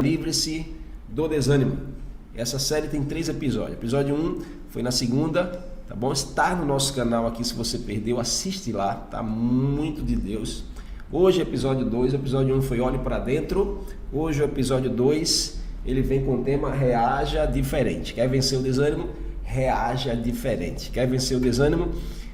Livre-se do desânimo. Essa série tem 3 episódios. Episódio 1 foi na segunda, tá bom? Está no nosso canal aqui, se você perdeu, assiste lá, tá muito de Deus. Hoje episódio 2, episódio 1 foi Olhe para Dentro. Hoje o episódio 2, ele vem com o tema Reaja Diferente. Quer vencer o desânimo? Reaja diferente. Quer vencer o desânimo?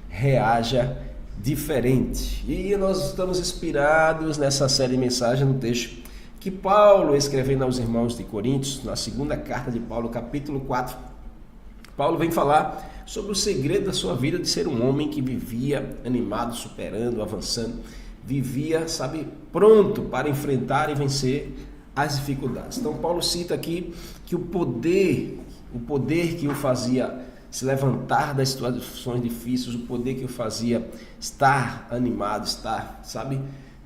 Reaja diferente. E nós estamos inspirados nessa série de mensagens no texto que Paulo, escrevendo aos irmãos de Coríntios, na segunda carta de Paulo, capítulo 4, Paulo vem falar sobre o segredo da sua vida de ser um homem que vivia animado, superando, avançando, vivia, pronto para enfrentar e vencer as dificuldades. Então Paulo cita aqui que o poder que o fazia se levantar das situações difíceis, o poder que o fazia estar animado, estar,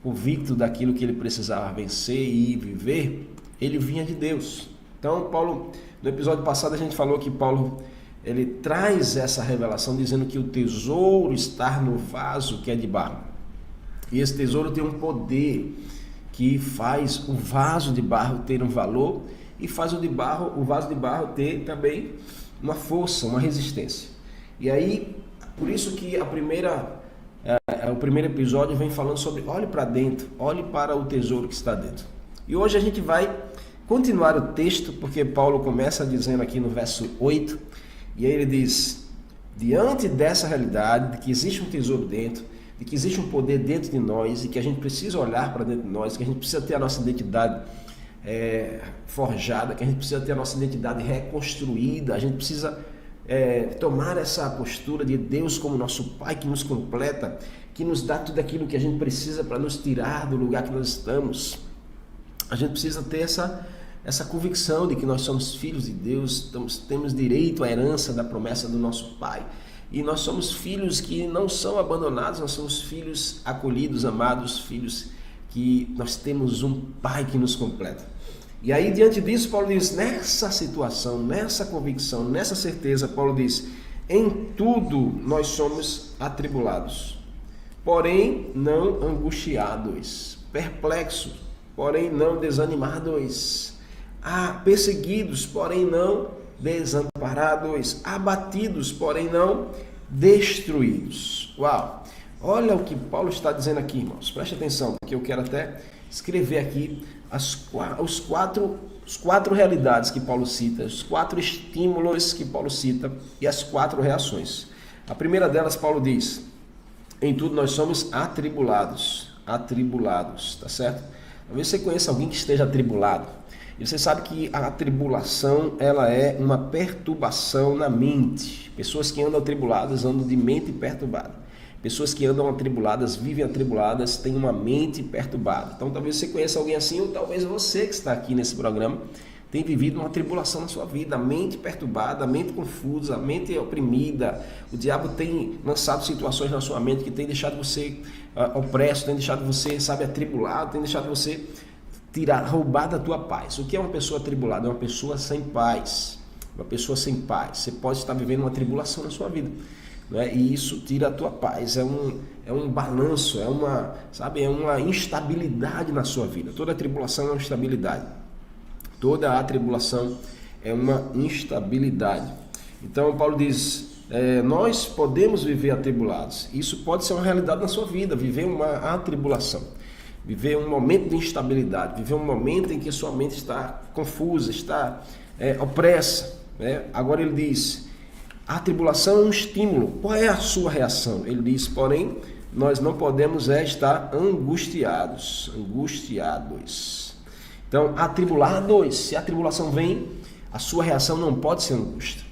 convicto daquilo que ele precisava vencer e viver, ele vinha de Deus. Então Paulo, no episódio passado a gente falou que Paulo, ele traz essa revelação dizendo que o tesouro está no vaso que é de barro. E esse tesouro tem um poder que faz o vaso de barro ter um valor e faz o vaso de barro ter também uma força, uma resistência. E aí, por isso que o primeiro episódio vem falando sobre olhe para dentro, olhe para o tesouro que está dentro. E hoje a gente vai continuar o texto, porque Paulo começa dizendo aqui no verso 8, e aí ele diz: diante dessa realidade, de que existe um tesouro dentro, de que existe um poder dentro de nós, e que a gente precisa olhar para dentro de nós, que a gente precisa ter a nossa identidade forjada, que a gente precisa ter a nossa identidade reconstruída, a gente precisa tomar essa postura de Deus como nosso Pai que nos completa, que nos dá tudo aquilo que a gente precisa para nos tirar do lugar que nós estamos. A gente precisa ter essa convicção de que nós somos filhos de Deus, temos direito à herança da promessa do nosso Pai. E nós somos filhos que não são abandonados, nós somos filhos acolhidos, amados, filhos que nós temos um Pai que nos completa. E aí, diante disso, Paulo diz, nessa situação, nessa convicção, nessa certeza, Paulo diz, em tudo nós somos atribulados, porém não angustiados, perplexos, porém não desanimados, perseguidos, porém não desamparados, abatidos, porém não destruídos. Uau! Olha o que Paulo está dizendo aqui, irmãos. Preste atenção, porque eu quero até escrever aqui as quatro realidades que Paulo cita, os 4 estímulos que Paulo cita e as 4 reações. A primeira delas, Paulo diz, em tudo nós somos atribulados, tá certo? Talvez você conheça alguém que esteja atribulado. E você sabe que a atribulação, ela é uma perturbação na mente. Pessoas que andam atribuladas andam de mente perturbada. Pessoas que andam atribuladas, vivem atribuladas, têm uma mente perturbada. Então talvez você conheça alguém assim, ou talvez você que está aqui nesse programa tenha vivido uma tribulação na sua vida, a mente perturbada, a mente confusa, a mente oprimida. O diabo tem lançado situações na sua mente que tem deixado você opresso, tem deixado você, atribulado, tem deixado você roubar da tua paz. O que é uma pessoa atribulada? É uma pessoa sem paz. Uma pessoa sem paz. Você pode estar vivendo uma tribulação na sua vida. E isso tira a tua paz, é um balanço, é uma instabilidade na sua vida. Toda tribulação é uma instabilidade, toda atribulação é uma instabilidade. Então Paulo diz, nós podemos viver atribulados, isso pode ser uma realidade na sua vida, viver uma atribulação, viver um momento de instabilidade, viver um momento em que sua mente está confusa, está opressa. Agora ele diz, a tribulação é um estímulo. Qual é a sua reação? Ele diz, porém, nós não podemos estar angustiados. Então, atribulados, se a tribulação vem, a sua reação não pode ser angústia.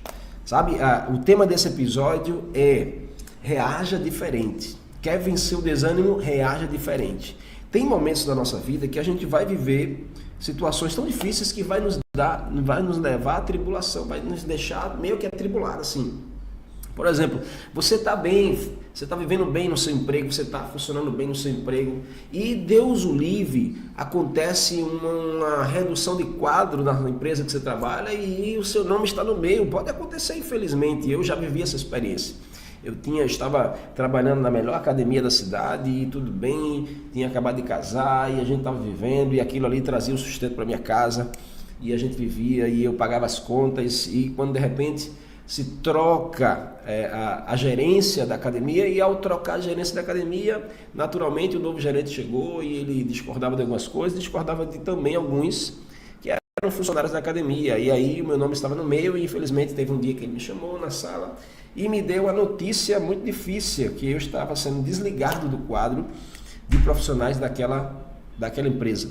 O tema desse episódio é reaja diferente. Quer vencer o desânimo? Reaja diferente. Tem momentos da nossa vida que a gente vai viver situações tão difíceis que vai nos levar à tribulação, vai nos deixar meio que atribulado assim. Por exemplo, você está bem, você está vivendo bem no seu emprego, você está funcionando bem no seu emprego e Deus o livre, acontece uma redução de quadro na empresa que você trabalha e o seu nome está no meio. Pode acontecer, infelizmente, eu já vivi essa experiência. estava trabalhando na melhor academia da cidade e tudo bem, tinha acabado de casar e a gente estava vivendo e aquilo ali trazia o sustento para minha casa e a gente vivia e eu pagava as contas e quando de repente se troca a gerência da academia e ao trocar a gerência da academia, naturalmente o novo gerente chegou e ele discordava de algumas coisas, discordava de também alguns que eram funcionários da academia e aí o meu nome estava no meio e infelizmente teve um dia que ele me chamou na sala e me deu a notícia muito difícil que eu estava sendo desligado do quadro de profissionais daquela empresa.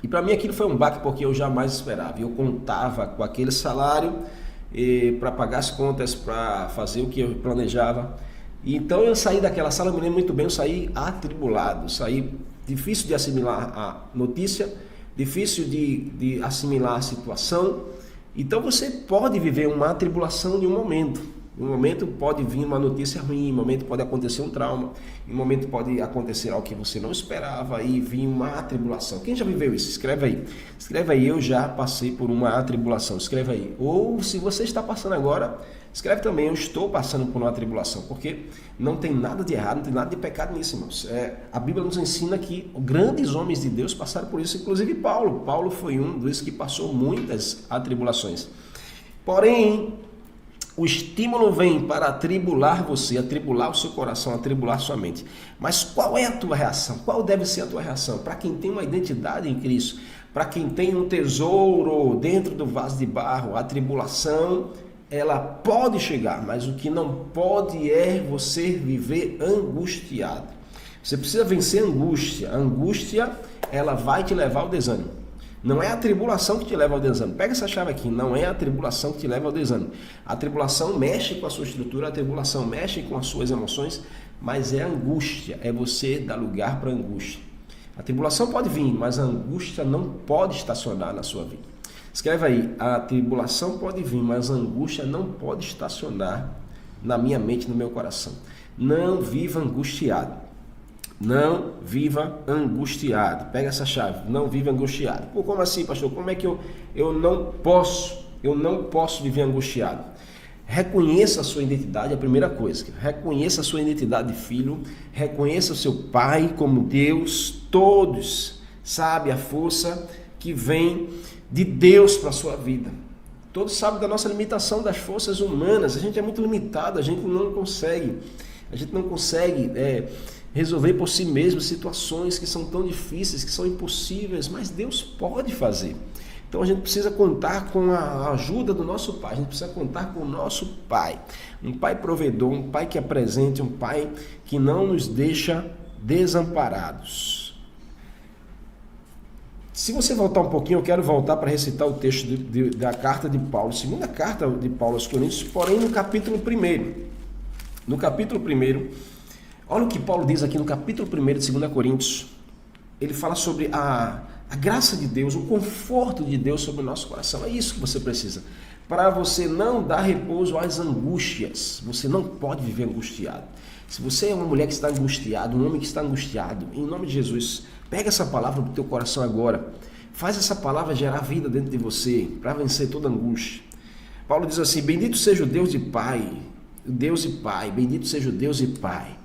E para mim aquilo foi um baque porque eu jamais esperava, eu contava com aquele salário para pagar as contas, para fazer o que eu planejava. E então eu saí daquela sala, eu me lembro muito bem, eu saí atribulado, saí difícil de assimilar a notícia, difícil de assimilar a situação. Então você pode viver uma atribulação de um momento. Em um momento pode vir uma notícia ruim, em um momento pode acontecer um trauma, em um momento pode acontecer algo que você não esperava e vir uma atribulação. Quem já viveu isso? Escreve aí. Escreve aí, eu já passei por uma atribulação. Escreve aí. Ou se você está passando agora, escreve também, eu estou passando por uma atribulação. Porque não tem nada de errado, não tem nada de pecado nisso, irmãos. A Bíblia nos ensina que grandes homens de Deus passaram por isso, inclusive Paulo. Paulo foi um dos que passou muitas atribulações. Porém, o estímulo vem para atribular você, atribular o seu coração, atribular sua mente. Mas qual é a tua reação? Qual deve ser a tua reação? Para quem tem uma identidade em Cristo, para quem tem um tesouro dentro do vaso de barro, a tribulação, ela pode chegar, mas o que não pode é você viver angustiado. Você precisa vencer a angústia. A angústia, ela vai te levar ao desânimo. Não é a tribulação que te leva ao desânimo. Pega essa chave aqui, não é a tribulação que te leva ao desânimo. A tribulação mexe com a sua estrutura, a tribulação mexe com as suas emoções, mas é a angústia, é você dar lugar para a angústia. A tribulação pode vir, mas a angústia não pode estacionar na sua vida. Escreve aí, a tribulação pode vir, mas a angústia não pode estacionar na minha mente, no meu coração. Não viva angustiado. Não viva angustiado. Pega essa chave, não viva angustiado. Pô, como assim, pastor? Como é que eu não posso viver angustiado? Reconheça a sua identidade, a primeira coisa. Reconheça a sua identidade de filho, reconheça o seu pai como Deus. Todos sabem a força que vem de Deus para a sua vida. Todos sabem da nossa limitação das forças humanas. A gente é muito limitado, a gente não consegue resolver por si mesmo situações que são tão difíceis, que são impossíveis, mas Deus pode fazer. Então a gente precisa contar com a ajuda do nosso Pai, a gente precisa contar com o nosso Pai. Um Pai provedor, um Pai que é presente, um Pai que não nos deixa desamparados. Se você voltar um pouquinho, eu quero voltar para recitar o texto da carta de Paulo, segunda carta de Paulo aos Coríntios, porém no capítulo 1. No capítulo 1, olha o que Paulo diz aqui no capítulo 1 de 2 Coríntios. Ele fala sobre a graça de Deus, o conforto de Deus sobre o nosso coração. É isso que você precisa. Para você não dar repouso às angústias. Você não pode viver angustiado. Se você é uma mulher que está angustiada, um homem que está angustiado, em nome de Jesus, pega essa palavra do teu coração agora. Faz essa palavra gerar vida dentro de você, para vencer toda angústia. Paulo diz assim, bendito seja o Deus e Pai, bendito seja o Deus e Pai.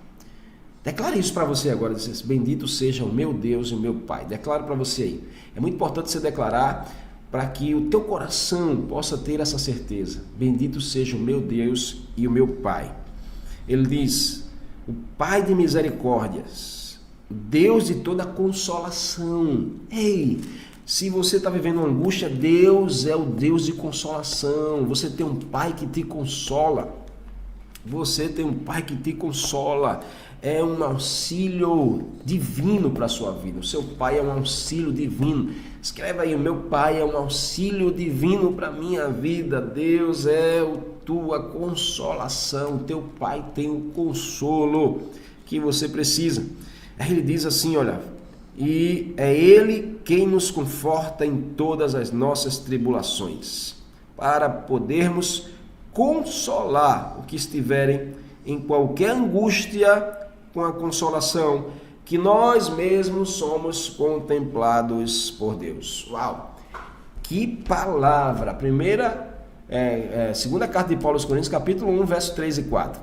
Declare isso para você agora, diz assim, bendito seja o meu Deus e o meu Pai. Declare para você aí. É muito importante você declarar para que o teu coração possa ter essa certeza. Bendito seja o meu Deus e o meu Pai. Ele diz, o Pai de misericórdias, o Deus de toda consolação. Ei, se você está vivendo uma angústia, Deus é o Deus de consolação. Você tem um Pai que te consola. Você tem um Pai que te consola. É um auxílio divino para a sua vida. O seu Pai é um auxílio divino. Escreve aí, o meu Pai é um auxílio divino para a minha vida. Deus é a tua consolação. O teu Pai tem o consolo que você precisa. Aí ele diz assim, olha, e é Ele quem nos conforta em todas as nossas tribulações, para podermos consolar o que estiverem em qualquer angústia com a consolação que nós mesmos somos contemplados por Deus. Uau! Que palavra! Segunda carta de Paulo aos Coríntios, capítulo 1, verso 3 e 4.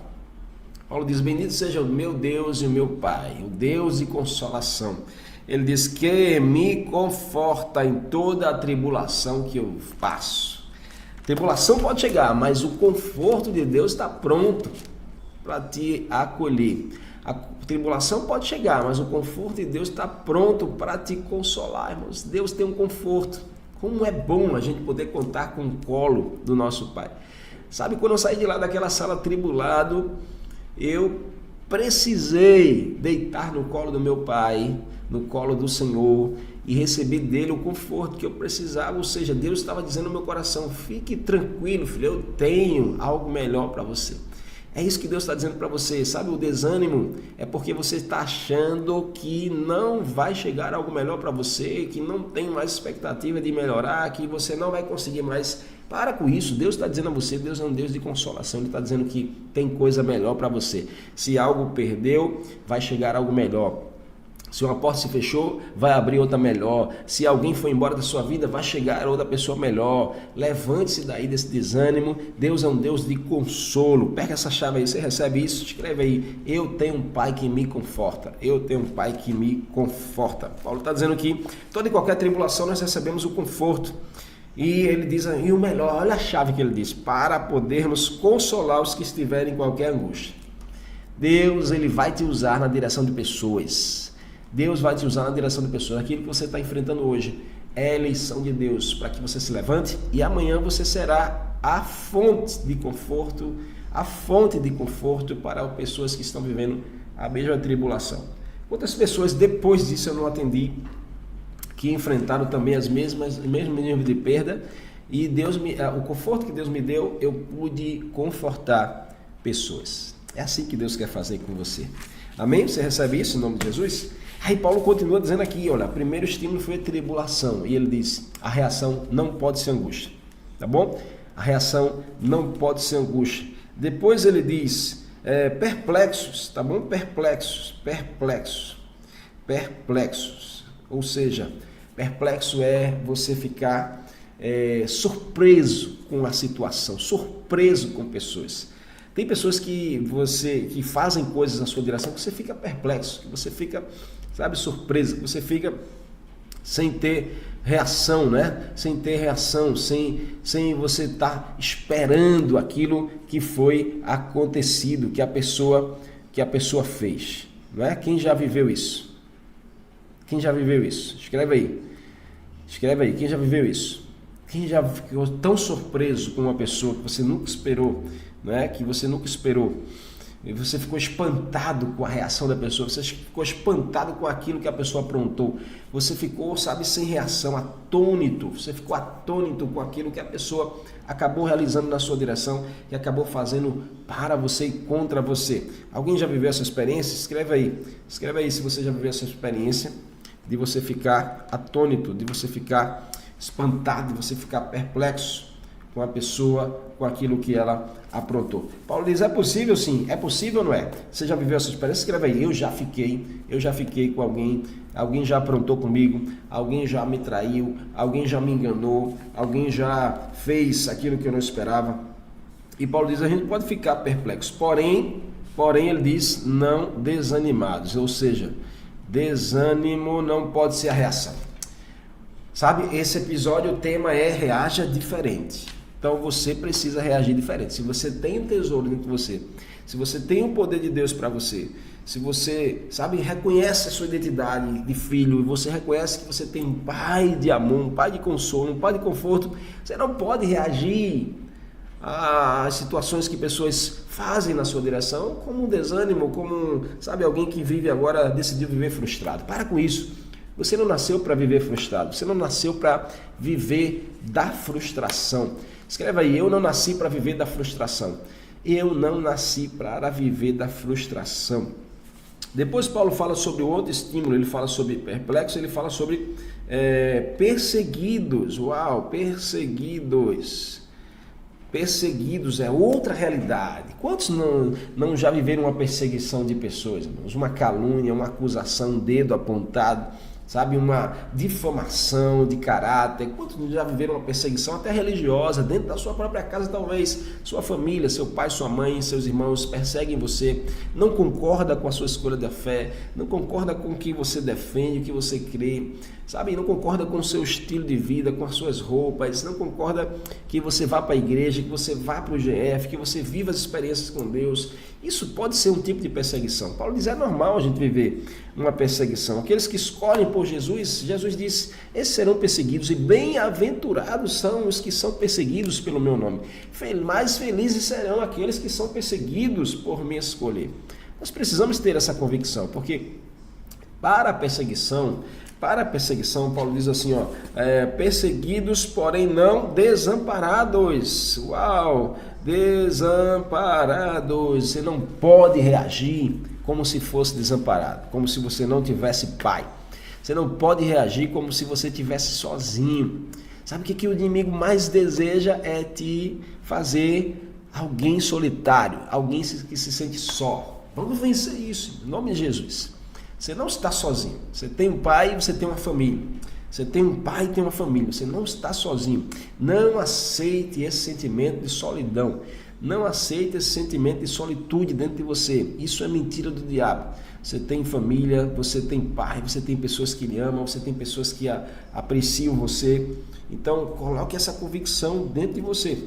Paulo diz: bendito seja o meu Deus e o meu Pai, o Deus de consolação. Ele diz que me conforta em toda a tribulação que eu passo. Tribulação pode chegar, mas o conforto de Deus está pronto para te acolher. A tribulação pode chegar, mas o conforto de Deus está pronto para te consolar, irmãos. Deus tem um conforto. Como é bom a gente poder contar com o colo do nosso Pai. Sabe, quando eu saí de lá daquela sala tribulado, eu precisei deitar no colo do meu Pai, no colo do Senhor, e receber dele o conforto que eu precisava. Ou seja, Deus estava dizendo no meu coração: fique tranquilo, filho, eu tenho algo melhor para você. É isso que Deus está dizendo para você. Sabe, o desânimo é porque você está achando que não vai chegar algo melhor para você, que não tem mais expectativa de melhorar, que você não vai conseguir mais. Para com isso. Deus está dizendo a você, Deus é um Deus de consolação. Ele está dizendo que tem coisa melhor para você. Se algo perdeu, vai chegar algo melhor. Se uma porta se fechou, vai abrir outra melhor. Se alguém foi embora da sua vida, vai chegar outra pessoa melhor. Levante-se daí desse desânimo. Deus é um Deus de consolo. Pega essa chave aí, você recebe isso, escreve aí: eu tenho um Pai que me conforta. Eu tenho um Pai que me conforta. Paulo está dizendo que toda e qualquer tribulação nós recebemos o conforto. E ele diz, e o melhor, olha a chave que ele diz: para podermos consolar os que estiverem em qualquer angústia. Deus, ele vai te usar na direção de pessoas. Deus vai te usar na direção de pessoas. Aquilo que você está enfrentando hoje é a eleição de Deus para que você se levante, e amanhã você será a fonte de conforto, para pessoas que estão vivendo a mesma tribulação. Quantas pessoas depois disso eu não atendi, que enfrentaram também o mesmo nível de perda, e o conforto que Deus me deu, eu pude confortar pessoas. É assim que Deus quer fazer com você. Amém? Você recebe isso em nome de Jesus? Aí Paulo continua dizendo aqui, olha, o primeiro estímulo foi a tribulação, e ele diz: a reação não pode ser angústia, tá bom? A reação não pode ser angústia. Depois ele diz, perplexos, tá bom? Perplexos. Ou seja, perplexo é você ficar surpreso com a situação, surpreso com pessoas. Tem pessoas que fazem coisas na sua direção que você fica perplexo, que você fica, sabe, surpreso, que você fica sem ter reação, né? Sem ter reação, sem você estar esperando aquilo que foi acontecido, que a pessoa fez, não é? Quem já viveu isso? Quem já viveu isso? Escreve aí, quem já viveu isso? Quem já ficou tão surpreso com uma pessoa que você nunca esperou, né? Que você nunca esperou, e você ficou espantado com a reação da pessoa, você ficou espantado com aquilo que a pessoa aprontou, você ficou, sabe, sem reação, atônito, você ficou atônito com aquilo que a pessoa acabou realizando na sua direção, e acabou fazendo para você e contra você. Alguém já viveu essa experiência? Escreve aí se você já viveu essa experiência de você ficar atônito, de você ficar espantado, de você ficar perplexo com a pessoa, com aquilo que ela aprontou. Paulo diz: é possível sim, é possível ou não é? Você já viveu essa experiência? Escreve aí: eu já fiquei com alguém já aprontou comigo, alguém já me traiu, alguém já me enganou, alguém já fez aquilo que eu não esperava. E Paulo diz: a gente pode ficar perplexo, porém ele diz: não desanimados, ou seja, desânimo não pode ser a reação. Sabe, esse episódio, o tema é reaja diferente. Então você precisa reagir diferente. Se você tem um tesouro dentro de você, se você tem o poder de Deus para você, se você, sabe, reconhece a sua identidade de filho, e você reconhece que você tem um pai de amor, um pai de consolo, um pai de conforto, você não pode reagir às situações que pessoas fazem na sua direção como um desânimo, como, sabe, alguém que vive agora, decidiu viver frustrado. Para com isso. Você não nasceu para viver frustrado, você não nasceu para viver da frustração. Escreva aí: eu não nasci para viver da frustração. Eu não nasci para viver da frustração. Depois Paulo fala sobre outro estímulo, ele fala sobre perplexo, ele fala sobre perseguidos. Uau, perseguidos. Perseguidos é outra realidade. Quantos não já viveram uma perseguição de pessoas, irmãos? Uma calúnia, uma acusação, um dedo apontado. sabe, uma difamação de caráter. Quantos já viveram uma perseguição até religiosa, dentro da sua própria casa talvez, sua família, seu pai, sua mãe, seus irmãos perseguem você, não concorda com a sua escolha da fé, não concorda com o que você defende, o que você crê, sabe, não concorda com o seu estilo de vida, com as suas roupas, não concorda que você vá para a igreja, que você vá para o GF, que você viva as experiências com Deus. Isso pode ser um tipo de perseguição. Paulo diz, é normal a gente viver uma perseguição. Aqueles que escolhem por Jesus, Jesus diz, esses serão perseguidos, e bem-aventurados são os que são perseguidos pelo meu nome. Mais felizes serão aqueles que são perseguidos por me escolher. Nós precisamos ter essa convicção, porque para a perseguição, Paulo diz assim, perseguidos, porém não desamparados. Uau! Desamparados. Você não pode reagir como se fosse desamparado, como se você não tivesse pai. Você não pode reagir como se você estivesse sozinho. Sabe o que o inimigo mais deseja? É te fazer alguém solitário, alguém que se sente só. Vamos vencer isso, em nome de Jesus. Você não está sozinho. Você tem um pai e você tem uma família. Você tem um pai e tem uma família. Você não está sozinho. Não aceite esse sentimento de solidão. Não aceite esse sentimento de solitude dentro de você. Isso é mentira do diabo. Você tem família, você tem pai, você tem pessoas que lhe amam, você tem pessoas que apreciam você. Então, coloque essa convicção dentro de você.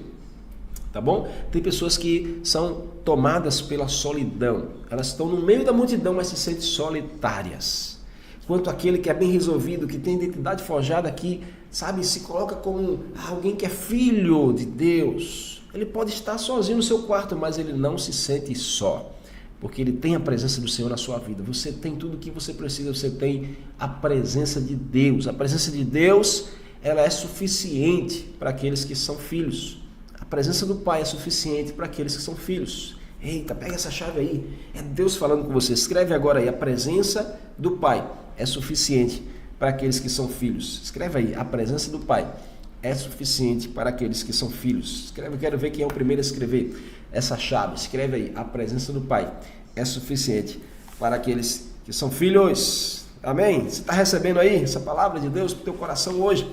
Tá bom? Tem pessoas que são tomadas pela solidão. Elas estão no meio da multidão, mas se sentem solitárias. Enquanto aquele que é bem resolvido, que tem identidade forjada aqui, sabe, se coloca como alguém que é filho de Deus. Ele pode estar sozinho no seu quarto, mas ele não se sente só, porque ele tem a presença do Senhor na sua vida. Você tem tudo o que você precisa, você tem a presença de Deus. A presença de Deus, ela é suficiente para aqueles que são filhos. A presença do Pai é suficiente para aqueles que são filhos. Eita, pega essa chave aí. É Deus falando com você. Escreve agora aí. A presença do Pai é suficiente para aqueles que são filhos. Escreve aí. A presença do Pai é suficiente para aqueles que são filhos. Escreve, eu quero ver quem é o primeiro a escrever essa chave. Escreve aí. A presença do Pai é suficiente para aqueles que são filhos. Amém? Você está recebendo aí essa palavra de Deus para o teu coração hoje?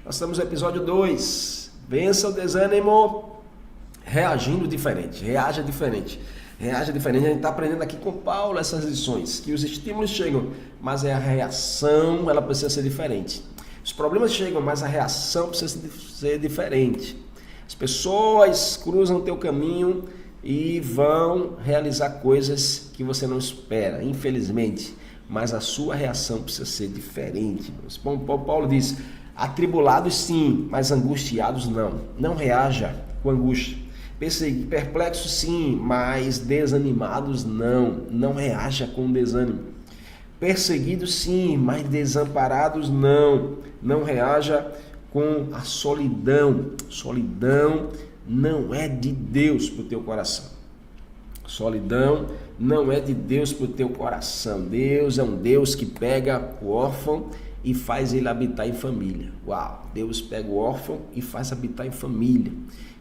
Nós estamos no episódio 2. Vença o desânimo reagindo diferente. Reaja diferente. Reaja diferente. A gente está aprendendo aqui com Paulo essas lições. Que os estímulos chegam, mas a reação ela precisa ser diferente. Os problemas chegam, mas a reação precisa ser diferente. As pessoas cruzam o teu caminho e vão realizar coisas que você não espera, infelizmente. Mas a sua reação precisa ser diferente. Paulo diz... Atribulados sim, mas angustiados não. Não reaja com angústia. Perplexos sim, mas desanimados não. Não reaja com desânimo. Perseguidos sim, mas desamparados não. Não reaja com a solidão. Solidão não é de Deus para o teu coração. Solidão não é de Deus para o teu coração. Deus é um Deus que pega o órfão e faz ele habitar em família. Uau! Deus pega o órfão e faz habitar em família.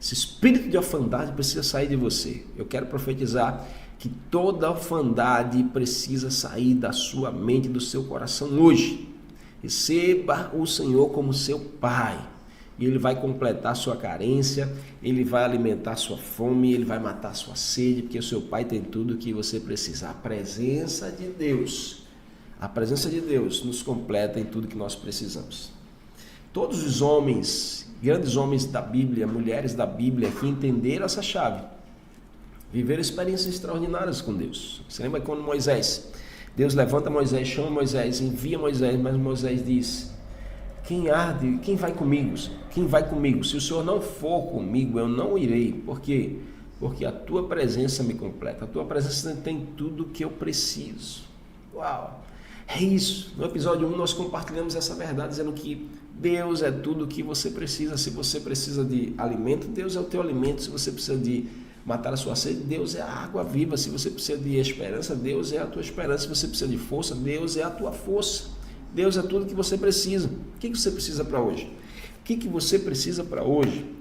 Esse espírito de orfandade precisa sair de você. Eu quero profetizar que toda orfandade precisa sair da sua mente e do seu coração hoje. Receba o Senhor como seu Pai. E Ele vai completar sua carência, Ele vai alimentar sua fome, Ele vai matar sua sede, porque o seu Pai tem tudo o que você precisa. A presença de Deus. A presença de Deus nos completa em tudo que nós precisamos. Todos os homens, grandes homens da Bíblia, mulheres da Bíblia, que entenderam essa chave, viveram experiências extraordinárias com Deus. Você lembra quando Moisés, Deus levanta Moisés, chama Moisés, envia Moisés, mas Moisés diz, quem vai comigo? Quem vai comigo? Se o Senhor não for comigo, eu não irei. Por quê? Porque a tua presença me completa. A tua presença tem tudo o que eu preciso. Uau! É isso. No episódio 1 nós compartilhamos essa verdade, dizendo que Deus é tudo o que você precisa. Se você precisa de alimento, Deus é o teu alimento. Se você precisa de matar a sua sede, Deus é a água viva. Se você precisa de esperança, Deus é a tua esperança. Se você precisa de força, Deus é a tua força. Deus é tudo o que você precisa. O que você precisa para hoje? O que você precisa para hoje?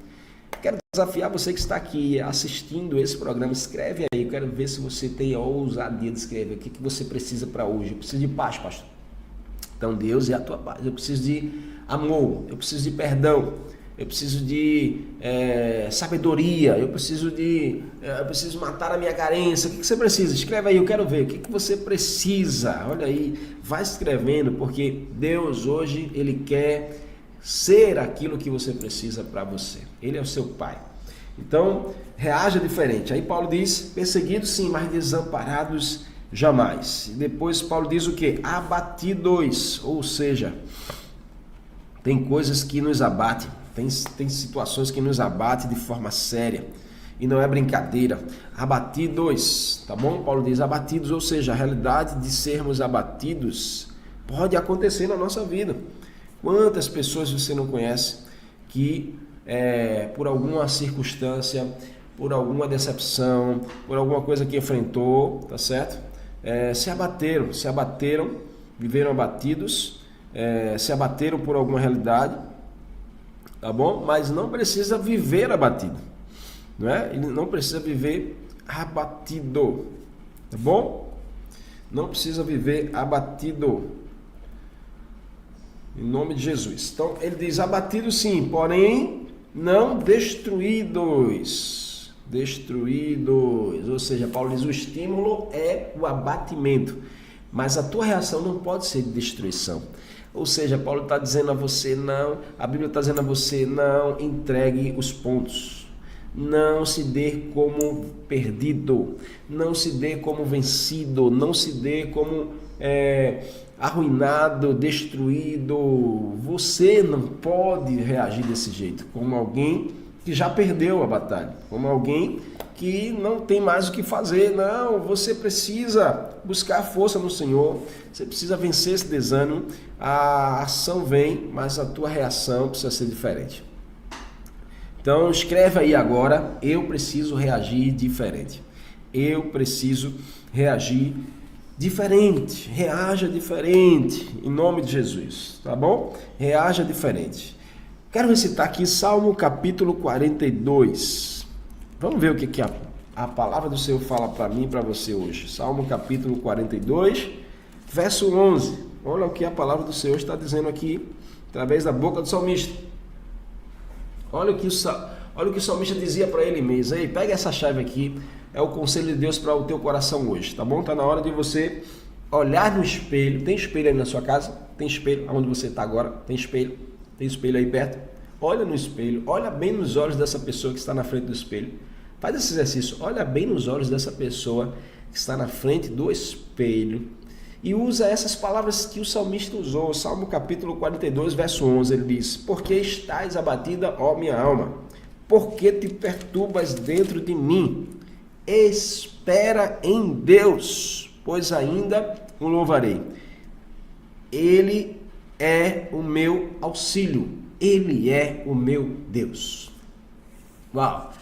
Quero desafiar você que está aqui assistindo esse programa, escreve aí, eu quero ver se você tem a ousadia de escrever. O que você precisa para hoje? Eu preciso de paz, pastor. Então Deus é a tua paz. Eu preciso de amor, eu preciso de perdão, eu preciso de sabedoria, eu preciso matar a minha carência. O que você precisa? Escreve aí, eu quero ver. O que você precisa? Olha aí, vai escrevendo, porque Deus hoje, Ele quer ser aquilo que você precisa para você. Ele é o seu Pai. Então, reaja diferente. Aí Paulo diz, perseguidos sim, mas desamparados jamais. E depois Paulo diz o quê? Abatidos, ou seja, tem coisas que nos abatem, tem situações que nos abatem de forma séria, e não é brincadeira. Abatidos, tá bom? Paulo diz abatidos, ou seja, a realidade de sermos abatidos pode acontecer na nossa vida. Quantas pessoas você não conhece que por alguma circunstância, por alguma decepção, por alguma coisa que enfrentou, tá certo? Se abateram, viveram abatidos, se abateram por alguma realidade, tá bom? Mas não precisa viver abatido, não é? Ele não precisa viver abatido, tá bom? Não precisa viver abatido, em nome de Jesus. Então ele diz abatidos sim, porém não destruídos, ou seja, Paulo diz o estímulo é o abatimento, mas a tua reação não pode ser de destruição. Ou seja, Paulo está dizendo a você não, a Bíblia está dizendo a você não entregue os pontos, não se dê como perdido, não se dê como vencido, não se dê como arruinado, destruído. Você não pode reagir desse jeito, como alguém que já perdeu a batalha, como alguém que não tem mais o que fazer. Não, você precisa buscar força no Senhor, você precisa vencer esse desânimo. A ação vem, mas a tua reação precisa ser diferente. Então escreve aí agora, eu preciso reagir diferente. Eu preciso reagir diferente. Reaja diferente, em nome de Jesus, tá bom? Reaja diferente. Quero recitar aqui Salmo capítulo 42. Vamos ver o que a palavra do Senhor fala para mim e para você hoje. Salmo capítulo 42, verso 11. Olha o que a palavra do Senhor está dizendo aqui, através da boca do salmista. Olha o que o salmista dizia para ele mesmo. Ei, pega essa chave aqui, é o conselho de Deus para o teu coração hoje, tá bom? Está na hora de você olhar no espelho. Tem espelho aí na sua casa? Tem espelho onde você está agora? Tem espelho? Tem espelho aí perto? Olha no espelho, olha bem nos olhos dessa pessoa que está na frente do espelho. Faz esse exercício, olha bem nos olhos dessa pessoa que está na frente do espelho e usa essas palavras que o salmista usou. Salmo capítulo 42, verso 11, ele diz: porque estás abatida, ó minha alma? Porque te perturbas dentro de mim? Espera em Deus, pois ainda o louvarei. Ele é o meu auxílio, Ele é o meu Deus. Uau!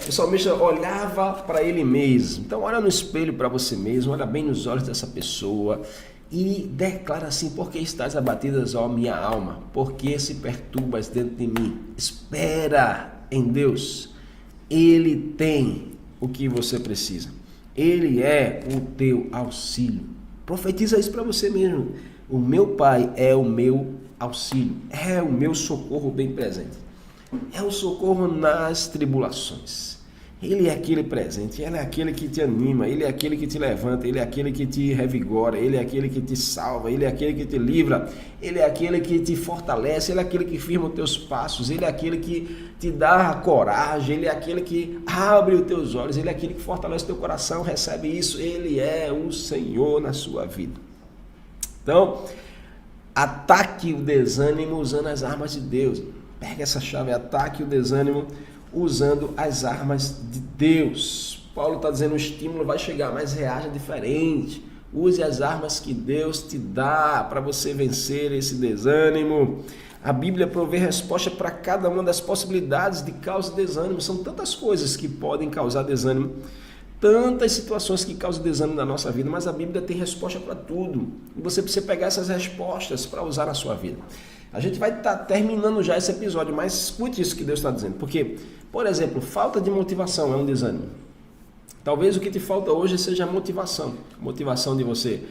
O salmista olhava para ele mesmo. Então olha no espelho para você mesmo, olha bem nos olhos dessa pessoa e declara assim: porque estás abatidas, ó minha alma? Porque se perturbas dentro de mim? Espera em Deus, Ele tem o que você precisa, Ele é o teu auxílio. Profetiza isso para você mesmo: o meu Pai é o meu auxílio, é o meu socorro bem presente. É o socorro nas tribulações. Ele é aquele presente, Ele é aquele que te anima, Ele é aquele que te levanta, Ele é aquele que te revigora, Ele é aquele que te salva, Ele é aquele que te livra, Ele é aquele que te fortalece, Ele é aquele que firma os teus passos, Ele é aquele que te dá coragem, Ele é aquele que abre os teus olhos, Ele é aquele que fortalece o teu coração. Recebe isso, Ele é o Senhor na sua vida. Então, ataque o desânimo usando as armas de Deus. Pega essa chave, ataque o desânimo usando as armas de Deus. Paulo está dizendo: o estímulo vai chegar, mas reaja diferente. Use as armas que Deus te dá para você vencer esse desânimo. A Bíblia provê resposta para cada uma das possibilidades de causa de desânimo. São tantas coisas que podem causar desânimo, tantas situações que causam desânimo na nossa vida, mas a Bíblia tem resposta para tudo. E você precisa pegar essas respostas para usar na sua vida. A gente vai estar terminando já esse episódio, mas escute isso que Deus está dizendo. Porque, por exemplo, falta de motivação é um desânimo. Talvez o que te falta hoje seja a motivação. A motivação de você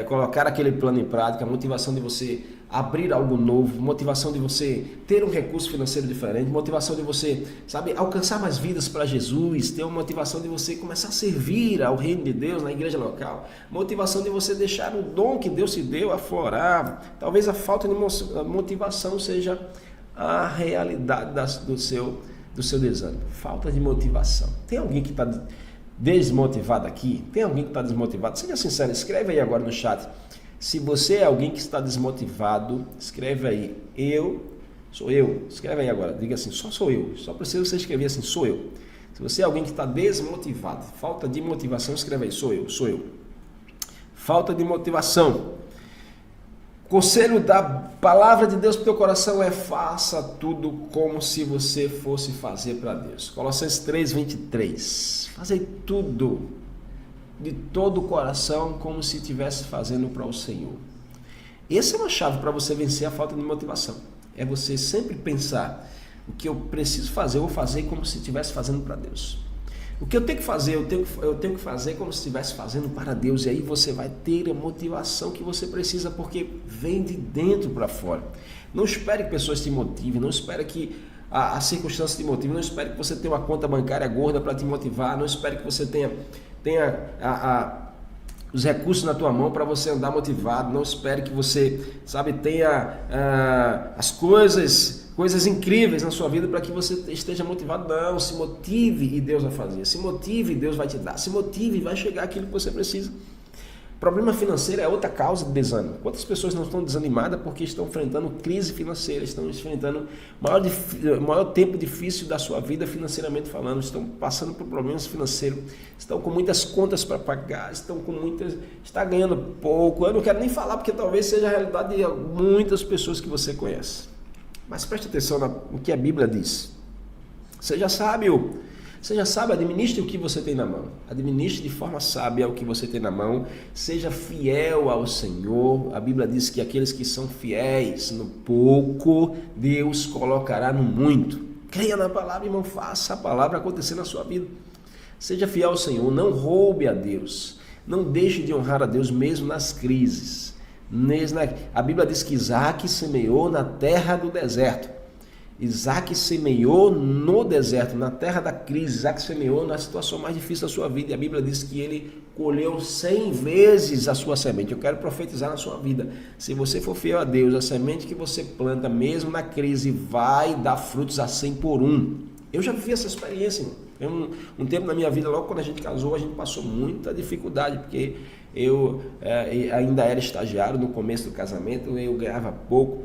colocar aquele plano em prática, a motivação de você abrir algo novo, motivação de você ter um recurso financeiro diferente, motivação de você, sabe, alcançar mais vidas para Jesus, ter uma motivação de você começar a servir ao reino de Deus na igreja local, motivação de você deixar o dom que Deus te deu aflorar. Talvez a falta de motivação seja a realidade do seu desânimo. Falta de motivação. Tem alguém que está desmotivado aqui? Tem alguém que está desmotivado? Seja sincero, escreve aí agora no chat. Se você é alguém que está desmotivado, escreve aí, sou eu. Escreve aí agora, diga assim, sou eu. Só precisa você escrever assim, sou eu. Se você é alguém que está desmotivado, falta de motivação, escreve aí, sou eu. Falta de motivação. Conselho da palavra de Deus para o teu coração é: faça tudo como se você fosse fazer para Deus. Colossenses 3:23. Fazer tudo de todo o coração como se estivesse fazendo para o Senhor. Essa é uma chave para você vencer a falta de motivação. É você sempre pensar: o que eu preciso fazer, eu vou fazer como se estivesse fazendo para Deus. O que eu tenho que fazer, eu tenho que fazer como se estivesse fazendo para Deus. E aí você vai ter a motivação que você precisa, porque vem de dentro para fora. Não espere que pessoas te motivem, não espere que a circunstância te motive, não espere que você tenha uma conta bancária gorda para te motivar, não espere que você tenha os recursos na tua mão para você andar motivado, não espere que você, tenha as coisas incríveis na sua vida para que você esteja motivado. Não, se motive e Deus vai fazer, se motive e Deus vai te dar, se motive e vai chegar aquilo que você precisa. Problema financeiro é outra causa de desânimo. Quantas pessoas não estão desanimadas porque estão enfrentando crise financeira, estão enfrentando o maior tempo difícil da sua vida financeiramente falando, estão passando por problemas financeiros, estão com muitas contas para pagar, está ganhando pouco. Eu não quero nem falar porque talvez seja a realidade de muitas pessoas que você conhece. Mas preste atenção no que a Bíblia diz. Seja sábio, administre o que você tem na mão. Administre de forma sábia o que você tem na mão. Seja fiel ao Senhor. A Bíblia diz que aqueles que são fiéis no pouco, Deus colocará no muito. Creia na palavra, irmão. Faça a palavra acontecer na sua vida. Seja fiel ao Senhor. Não roube a Deus. Não deixe de honrar a Deus mesmo nas crises. A Bíblia diz que Isaac semeou na terra do deserto. Isaac semeou no deserto, na terra da crise. Isaac semeou na situação mais difícil da sua vida. E a Bíblia diz que ele colheu 100 vezes a sua semente. Eu quero profetizar na sua vida. Se você for fiel a Deus, a semente que você planta, mesmo na crise, vai dar frutos a 100 por 1. Eu já vivi essa experiência. Um tempo na minha vida, logo quando a gente casou, a gente passou muita dificuldade, porque eu ainda era estagiário no começo do casamento, eu ganhava pouco.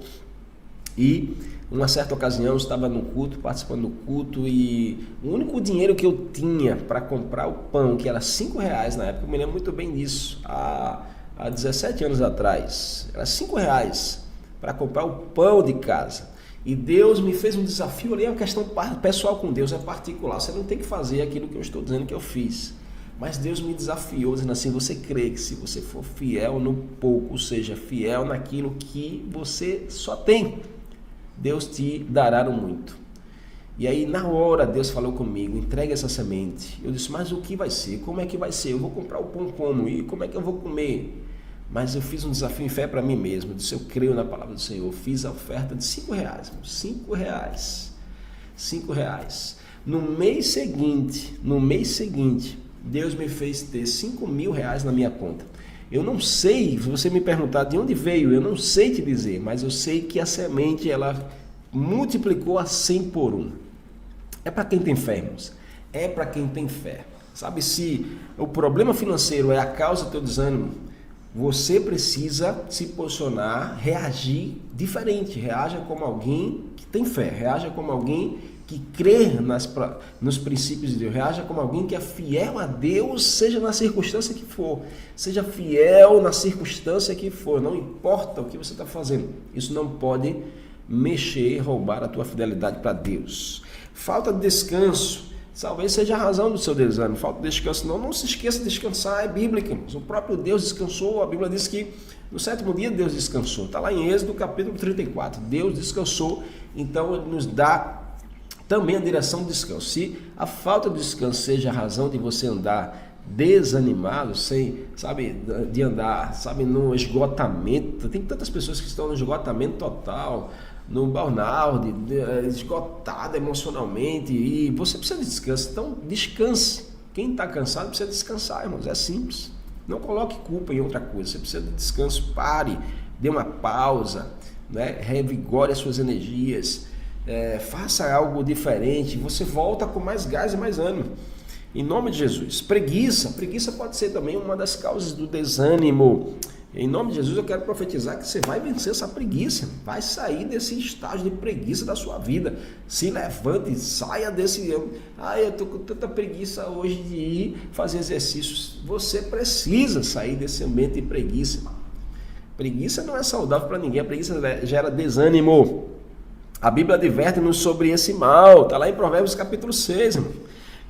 E uma certa ocasião eu estava no culto, participando do culto, e o único dinheiro que eu tinha para comprar o pão, que era R$5 na época, eu me lembro muito bem disso, há 17 anos atrás, era R$5 para comprar o pão de casa. E Deus me fez um desafio ali, é uma questão pessoal com Deus, é particular, você não tem que fazer aquilo que eu estou dizendo que eu fiz. Mas Deus me desafiou, dizendo assim: você crê que se você for fiel no pouco, seja fiel naquilo que você só tem, Deus te dará no muito. E aí na hora Deus falou comigo: entregue essa semente. Eu disse: mas o que vai ser? Como é que vai ser? Eu vou comprar o pão como? E como é que eu vou comer? Mas eu fiz um desafio em fé para mim mesmo. Eu disse: eu creio na palavra do Senhor. Fiz a oferta de R$5. R$5. No mês seguinte, Deus me fez ter R$5.000 na minha conta. Eu não sei, se você me perguntar de onde veio, eu não sei te dizer, mas eu sei que a semente, ela multiplicou a 100 por 1. É para quem tem fé, irmãos. É para quem tem fé. Sabe, se o problema financeiro é a causa do teu desânimo, você precisa se posicionar, reagir diferente. Reaja como alguém que tem fé. Reaja como alguém que crê nos princípios de Deus. Reaja como alguém que é fiel a Deus, seja na circunstância que for. Seja fiel na circunstância que for. Não importa o que você está fazendo. Isso não pode mexer, roubar a tua fidelidade para Deus. Falta de descanso. Talvez seja a razão do seu desânimo. Falta de descanso. Não se esqueça de descansar. É bíblico. O próprio Deus descansou. A Bíblia diz que no 7º dia Deus descansou. Está lá em Êxodo capítulo 34. Deus descansou. Então Ele nos dá também a direção do descanso. Se a falta de descanso seja a razão de você andar desanimado, sem, sabe, de andar, sabe, no esgotamento. Tem tantas pessoas que estão no esgotamento total, no burnout, esgotado emocionalmente, e você precisa de descanso. Então descanse. Quem está cansado precisa descansar, irmãos, é simples. Não coloque culpa em outra coisa, você precisa de descanso. Pare, dê uma pausa, né? Revigore as suas energias, faça algo diferente, você volta com mais gás e mais ânimo. Em nome de Jesus. Preguiça pode ser também uma das causas do desânimo. Em nome de Jesus eu quero profetizar que você vai vencer essa preguiça, vai sair desse estágio de preguiça da sua vida. Se levante, saia desse... eu tô com tanta preguiça hoje de ir fazer exercícios. Você precisa sair desse ambiente de preguiça. Preguiça não é saudável para ninguém, a preguiça gera desânimo. A Bíblia adverte-nos sobre esse mal, está lá em Provérbios capítulo 6, irmão.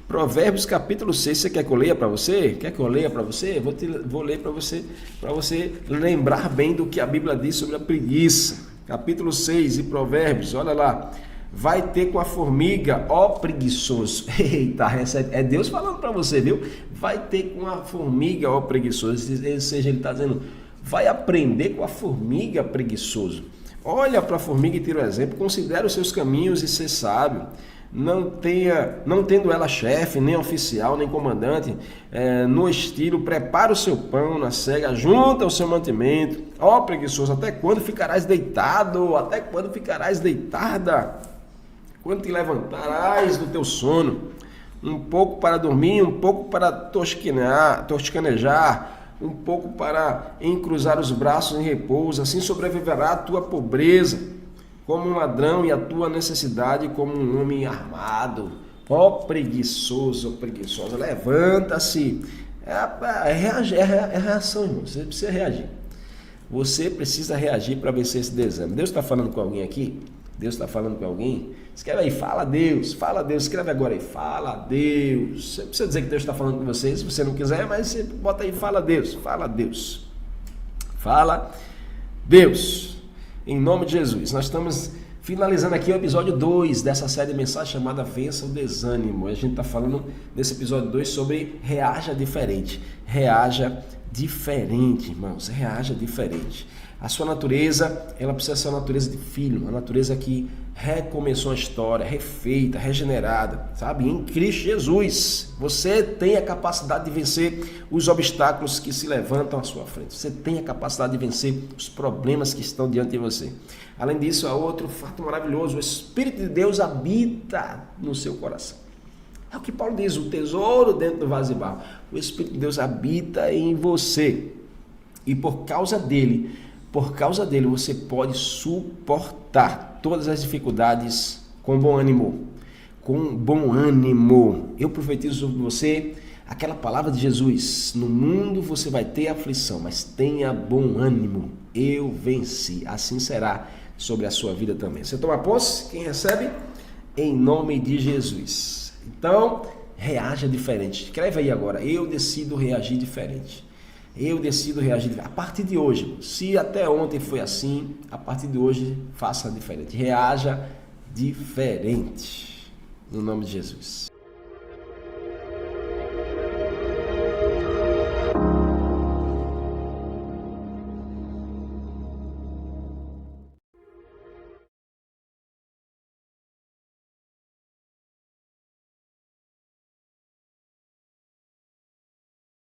Provérbios capítulo 6, você quer que eu leia para você? Quer que eu leia para você? Vou ler para você lembrar bem do que a Bíblia diz sobre a preguiça. Capítulo 6 de Provérbios, olha lá. Vai ter com a formiga, ó preguiçoso. Eita, é Deus falando para você, viu? Vai ter com a formiga, ó preguiçoso. Ou seja, ele está dizendo, vai aprender com a formiga, preguiçoso. Olha para a formiga e tira o exemplo. Considere os seus caminhos e ser sábio. Não tendo ela chefe, nem oficial, nem comandante, no estilo, prepara o seu pão na cega, junta o seu mantimento. Ó preguiçoso, até quando ficarás deitado? Até quando ficarás deitada? Quando te levantarás do teu sono? Um pouco para dormir, um pouco para tosquenejar, um pouco para encruzar os braços em repouso, assim sobreviverá a tua pobreza como um ladrão e a tua necessidade como um homem armado. Ó preguiçoso, preguiçosa, levanta-se. É reação, irmão. Você precisa reagir. Você precisa reagir para vencer esse desânimo. Deus está falando com alguém aqui? Deus está falando com alguém? Escreve aí, fala a Deus, escreve agora aí, fala a Deus. Você precisa dizer que Deus está falando com você, se você não quiser, mas você bota aí, fala a Deus, fala a Deus. Fala Deus. Em nome de Jesus, nós estamos finalizando aqui o episódio 2 dessa série de mensagens chamada Vença o Desânimo. A gente está falando nesse episódio 2 sobre reaja diferente. Reaja diferente, irmãos, reaja diferente. A sua natureza, ela precisa ser uma natureza de filho, uma natureza que recomeçou a história, refeita, regenerada, sabe? Em Cristo Jesus, você tem a capacidade de vencer os obstáculos que se levantam à sua frente. Você tem a capacidade de vencer os problemas que estão diante de você. Além disso, há outro fato maravilhoso: o Espírito de Deus habita no seu coração. É o que Paulo diz, o tesouro dentro do vaso de barro. O Espírito de Deus habita em você. E por causa dele, você pode suportar todas as dificuldades com bom ânimo. Com bom ânimo. Eu profetizo sobre você aquela palavra de Jesus: no mundo você vai ter aflição, mas tenha bom ânimo. Eu venci. Assim será sobre a sua vida também. Você toma posse? Quem recebe? Em nome de Jesus. Então, reaja diferente. Escreve aí agora: eu decido reagir diferente. Eu decido reagir diferente. A partir de hoje, se até ontem foi assim, a partir de hoje faça diferente. Reaja diferente. No nome de Jesus.